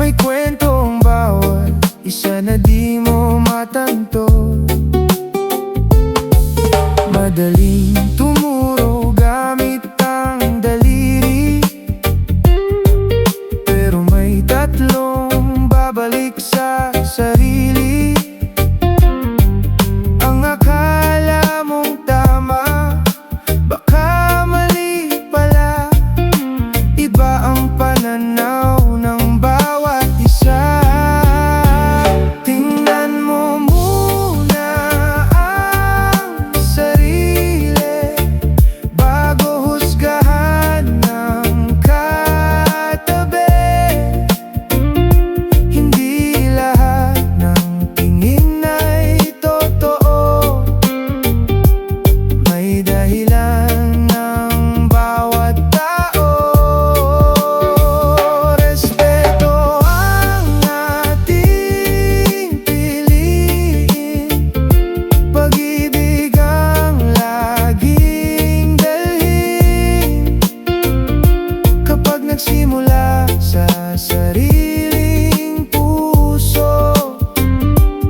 may kwento ang bawat isa na di mo matanto. Madaling tumuro gamit ang daliri, pero may tatlong babalik sa sarili. Ang akala mong tama, baka mali pala. Iba ang pananaw ng bawat isa. Tingnan mo muna ang sarili bago husgahan ng katabi. Hindi lahat ng tingin ay totoo. May dahilan ng bawat tao. Respeto ang ating piliin, pag-ibig ang laging dalhin. Kapag nagsimula sa sariling puso,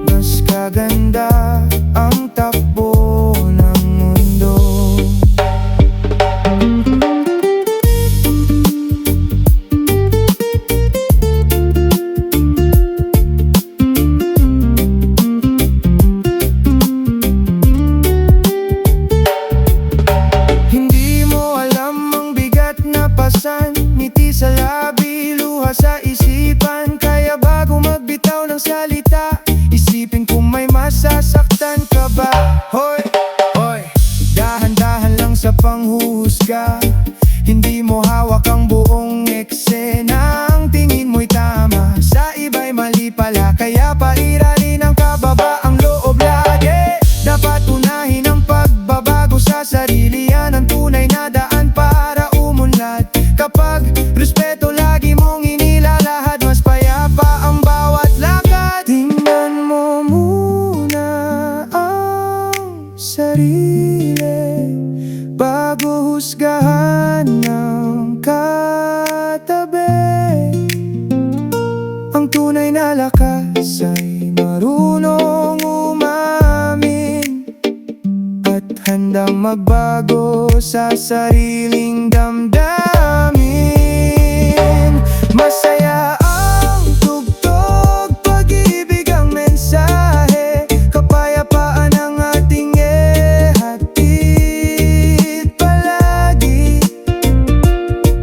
mas kaganda ang takbo ng mundo. Hindi mo alam ang bigat na pasan, ngiti sa labi, luha sa isipan. Kaya bago magbitaw ng salita, isipin kung may masasaktan ka ba. Hoy, hoy, dahan-dahan lang sa panghuhusga. Hindi mo hawak ang buong eksena. Ang tingin mo'y tama, sa iba'y mali pala. Kaya pairalin ang kababaang loob lagi. Dapat unahin ang pagbabago sa sarili. Yan ang tunay na daan para umunlad. Kapag respeto lagi mong inilalahad, mas payapa ang bawat lakad. Tingnan mo muna ang sarili bago husgahan ng katabi. Ang tunay na lakas ay marunong umamin at handang magbago sa sariling damdamin. Masaya ang tugtog, pag-ibig ang mensahe, kapayapaan ang ating ihatid palagi.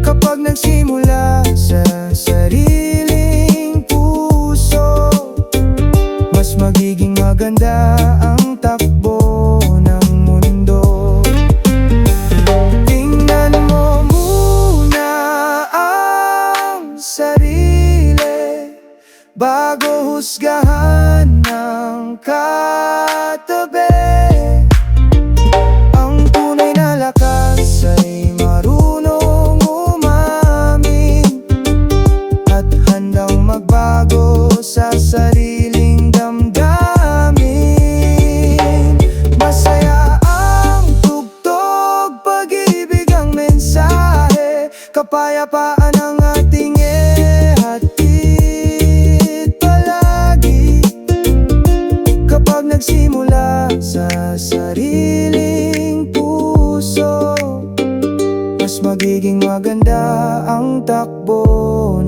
Kapag nagsimula sa sariling puso, mas magiging maganda ang takbo ng mundo. Tingnan mo muna ang sarili bago husgahan ng katabi. Ang tunay na lakas ay marunong umamin at handang magbago sa sariling damdamin. Masaya ang tugtog, pag-ibig ang mensahe, kapayapaan ang ating ihatid palagi. Kapag nagsimula sa sariling puso, mas magiging maganda ang takbo